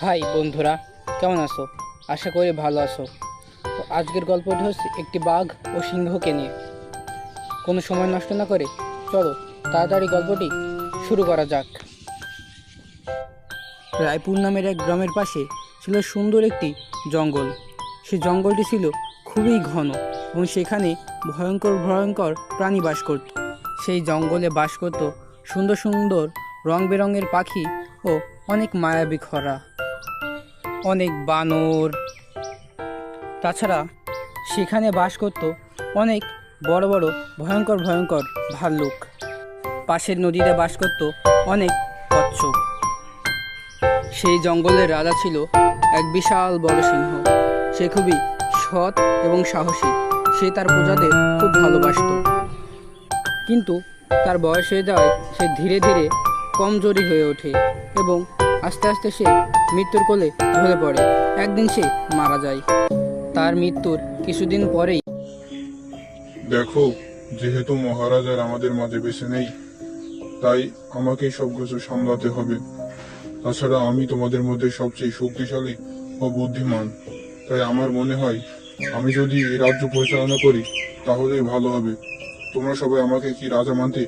High বন্ধুরা, কেমন আছো? আশা করি ভালো আছো। তো আজকের গল্পটি হচ্ছে একটি বাঘ ও সিংহকে নিয়ে। কোনো সময় নষ্ট না করে চলো তাড়াতাড়ি গল্পটি শুরু করা যাক। রায়পুর নামের এক গ্রামের পাশে ছিল সুন্দর একটি জঙ্গল। সেই জঙ্গলটি ছিল খুবই ঘন এবং সেখানে ভয়ঙ্কর ভয়ঙ্কর প্রাণী বাস করত। সেই জঙ্গলে বাস করত সুন্দর সুন্দর রং বেরঙের পাখি ও অনেক মায়াবী খরা, অনেক বানর। তাছাড়া সেখানে বাস করত অনেক বড় বড় ভয়ঙ্কর ভয়ঙ্কর ভাল্লুক। পাশের নদীতে বাস করত অনেক কচ্ছপ। সেই জঙ্গলের রাজা ছিল এক বিশাল বড় সিংহ। সে খুবই সৎ এবং সাহসী। সে তার প্রজাদের খুব ভালোবাসত, কিন্তু তার বয়স হয়ে যাওয়ায় সে ধীরে ধীরে কমজোরি হয়ে ওঠে এবং আস্তে আস্তে সে মৃত্যুর কোলে ঢলে পড়ে। একদিন সে মারা যায়। তার মৃত্যুর কিছুদিন পরেই দেখো, যেহেতু মহারাজার আমাদের মাঝে বেঁচে নেই, তাই আমাকেই সবকিছু সামলাতে হবে। তাছাড়া আমি তোমাদের মধ্যে সবচেয়ে শক্তিশালী ও বুদ্ধিমান, তাই আমার মনে হয় আমি যদি এই রাজ্য পরিচালনা করি তাহলেই ভালো হবে। তোমরা সবাই আমাকে কি রাজা মানতে?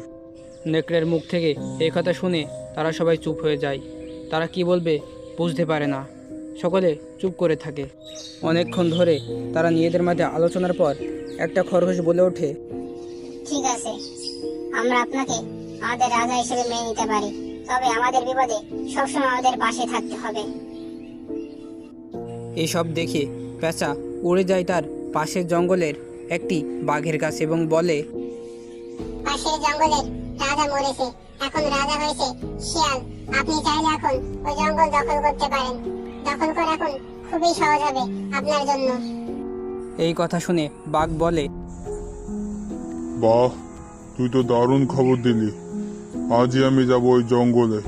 নেকড়ের মুখ থেকে এই কথা শুনে তারা সবাই চুপ হয়ে যায়। তারা কি বলবে বুঝতে পারে না। সকলে চুপ করে থাকে। অনেকক্ষণ ধরে তারা নিজেদের মাঝে আলোচনার পর একটা খরগোশ বলে ওঠে, ঠিক আছে, আমরা আপনাকে আমাদের রাজা হিসেবে মেনে নিতে পারি, তবে আমাদের বিপদে সবসময় আমাদের পাশে থাকতে হবে। এইসব দেখে পেঁচা উড়ে যায় তার পাশের জঙ্গলের একটি বাঘের কাছে এবং বলে, পাশের জঙ্গলের রাজা মরেছে, এখন রাজা হয়েছে শিয়াল। আপনি চাইলে এখন ওই জঙ্গল দখল করতে পারেন। দখল করা এখন খুবই সহজ হবে আপনার জন্য। এই কথা শুনে বাঘ বলে, বাহ, তুই তো দারুণ খবর দিলি। আজই আমি যাব ওই জঙ্গলে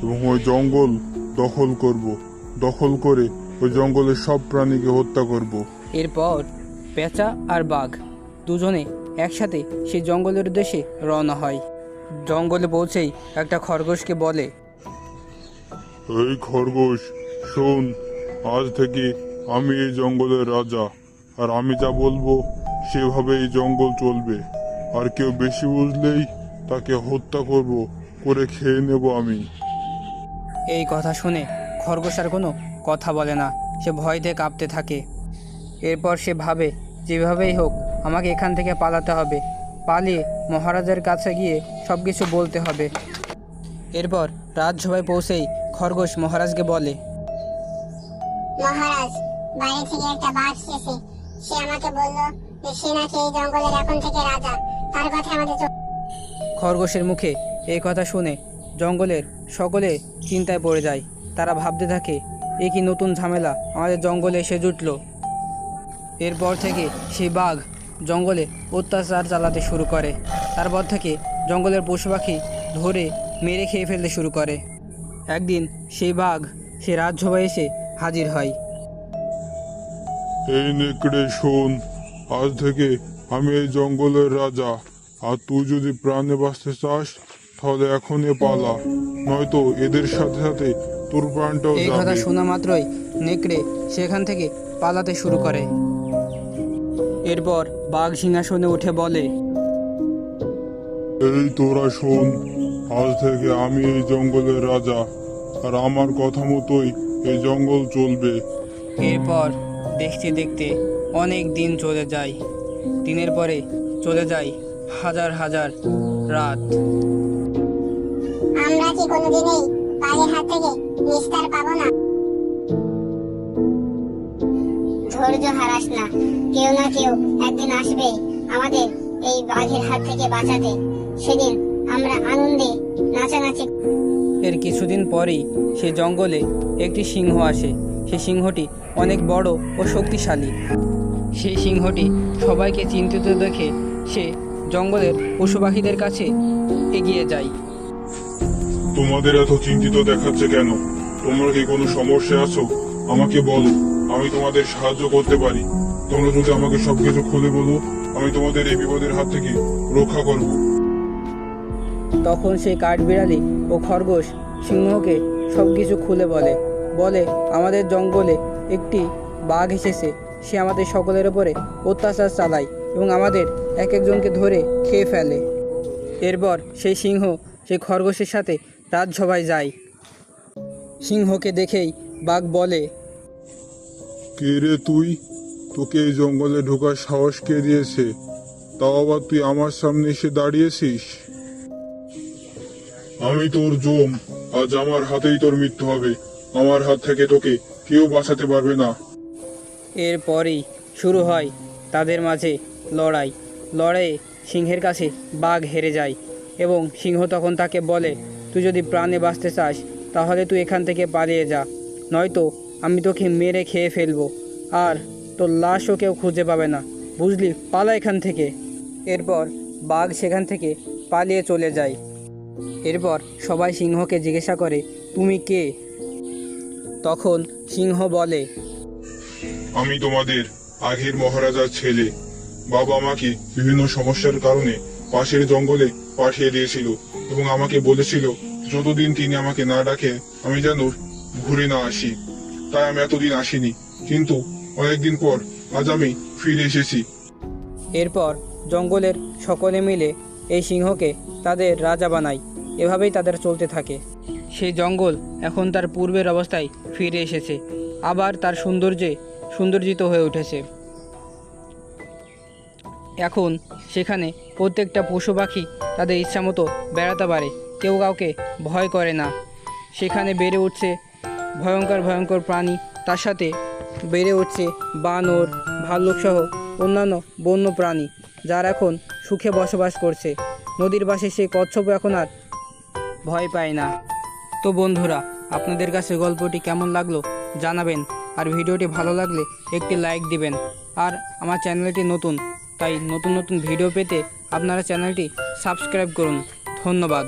এবং ওই জঙ্গল দখল করব। দখল করে ওই জঙ্গলের সব প্রাণীকে হত্যা করব। এরপর পেঁচা আর বাঘ দুজনে একসাথে সেই জঙ্গলের উদ্দেশ্যে রওনা হয়। জঙ্গলে পৌঁছেই একটা খরগোশকে বলে, এই খরগোশ, শোন, আজ থেকে আমি এই জঙ্গলের রাজা, আর আমি যা বলবো সেভাবে এই জঙ্গল চলবে। আর কেউ বেশি বুঝলেই তাকে হত্যা করব, করে খেয়ে নেব আমি। এই কথা শুনে খরগোশ আর কোনো কথা বলে না। সে ভয়তে কাঁপতে থাকে। এরপর সে ভাবে, যেভাবেই হোক আমাকে এখান থেকে পালাতে হবে। পালিয়ে মহারাজের কাছে গিয়ে সব কিছু বলতে হবে। এরপর রাজসভায় পৌঁছেই খরগোশ মহারাজকে বলে, মহারাজ, বাইরে থেকে একটা বাঘ এসেছে। সে আমাকে বলল যে সে নাকি এই জঙ্গলের এখন থেকে রাজা। তার কথা আমাদের খরগোশের মুখে এই কথা শুনে জঙ্গলের সকলে চিন্তায় পড়ে যায়। তারা ভাবতে থাকে, এ কি নতুন ঝামেলা আমাদের জঙ্গলে এসে জুটল। এরপর থেকে সেই বাঘ জঙ্গলে অত্যাচার চালাতে শুরু করে। তারপর থেকে জঙ্গলের পশু পাখি ধরে মেরে খেয়ে ফেলতে শুরু করে। একদিন সেই বাঘ সে রাজসভায় এসে হাজির হয়। এই নেকড়ে, শোন, আজ থেকে আমি এই জঙ্গলের রাজা। আর তুই যদি প্রাণে বাঁচতে চাস তাহলে এখনই পালা, নয়তো এদের সাথে সাথে তোর প্রাণটাও এই কথা যাবে। শোনা মাত্রই নেকড়ে সেখান থেকে পালাতে শুরু করে। এরপর বাঘ সিংহাসনে উঠে বলে, এই তোরা শোন, আজ থেকে আমি এই জঙ্গলের রাজা, আর আমার কথা মতোই এই জঙ্গল চলবে। এরপর দেখতে দেখতে অনেক দিন চলে যায়। দিনের পরে চলে যায় হাজার হাজার রাত। আমরা কি কোনোদিনই বাঘের হাত থেকে নিস্তার পাবো না? ধৈর্য হারাস না, কেউ না কেউ একদিন আসবে আমাদের এই বাঘের হাত থেকে বাঁচাতে। সেদিন আমরা আনন্দে নাচানাচি। এর কিছুদিন পরেই সে জঙ্গলে একটি সিংহ আসে। সেই সিংহটি অনেক বড় ও শক্তিশালী। সেই সিংহটি সবাইকে চিন্তিত দেখে সে জঙ্গলের পশু পাখিদের কাছে এগিয়ে যায়। তোমাদের এত চিন্তিত দেখাচ্ছে কেন? তোমরা কি কোনো সমস্যা আছো? আমাকে বলো, আমি তোমাদের সাহায্য করতে পারি। তোমরা যদি আমাকে সবকিছু খুলে বলো, আমি তোমাদের এই বিপদের হাত থেকে রক্ষা করব। তখন সেই কাঠবিড়ালি ও খরগোশ সিংহকে সব কিছু খুলে বলে। বলে আমাদের জঙ্গলে একটি বাঘ এসেছে, সে আমাদের সকলের উপরে অত্যাচার চালায় এবং আমাদের এক একজনকে ধরে খেয়ে ফেলে। এরপর সেই সিংহ সেই খরগোশের সাথে রাজসভায় যায়। সিংহকে দেখেই বাঘ বলে, কে রে তুই? তোকে এই জঙ্গলে ঢোকার সাহস কে দিয়েছে? তাও আবার তুই আমার সামনে এসে দাঁড়িয়েছিস? আমি তোর জম, আজ আমার হাতেই তোর মৃত্যু হবে। আমার হাত থেকে তোকে কেউ বাঁচাতে পারবে না। এরপরই শুরু হয় তাদের মাঝে লড়াইয়ে সিংহের কাছে বাঘ হেরে যায় এবং সিংহ তখন তাকে বলে, তুই যদি প্রাণে বাঁচতে চাস তাহলে তুই এখান থেকে পালিয়ে যা, নয়তো আমি তোকে মেরে খেয়ে ফেলবো আর তোর লাশও কেউ খুঁজে পাবে না, বুঝলি, পালা এখান থেকে। এরপর বাঘ সেখান থেকে পালিয়ে চলে যায়। এরপর সবাই সিংহকে জিজ্ঞাসা করে, তুমি কে? তখন সিংহ বলে, আমি তোমাদের আগের মহারাজার ছেলে। বাবা আমাকে বিভিন্ন সমস্যার কারণে পাশের জঙ্গলে পাঠিয়ে দিয়েছিল এবং আমাকে বলেছিল যতদিন তিনি আমাকে না ডাকে আমি যেন ঘুরে না আসি। তাই আমি এতদিন আসিনি, কিন্তু অনেকদিন পর আজ আমি ফিরে এসেছি। এরপর জঙ্গলের সকলে মিলে এই সিংহকে তাদের রাজা বানায়। এভাবেই তাদের চলতে থাকে। সেই জঙ্গল এখন তার পূর্বের অবস্থায় ফিরে এসেছে, আবার তার সৌন্দর্যিত হয়ে উঠেছে। এখন সেখানে প্রত্যেকটা পশু পাখি তাদের ইচ্ছামতো বেড়াতে পারে, কেউ কাউকে ভয় করে না। সেখানে বেড়ে উঠছে ভয়ঙ্কর প্রাণী, তার সাথে বেড়ে উঠছে বানর, ভাল্লুক সহ অন্যান্য বন্য প্রাণী, যারা এখন সুখে বসবাস করছে। নদীর পাশে সেই কচ্ছপ এখন আর ভয় পায় না। তো বন্ধুরা, আপনাদের কাছে গল্পটি কেমন লাগলো জানাবেন, আর ভিডিওটি ভালো লাগলে একটি লাইক দিবেন। আর আমার চ্যানেলটি নতুন, তাই নতুন ভিডিও পেতে আপনারা চ্যানেলটি সাবস্ক্রাইব করুন। ধন্যবাদ।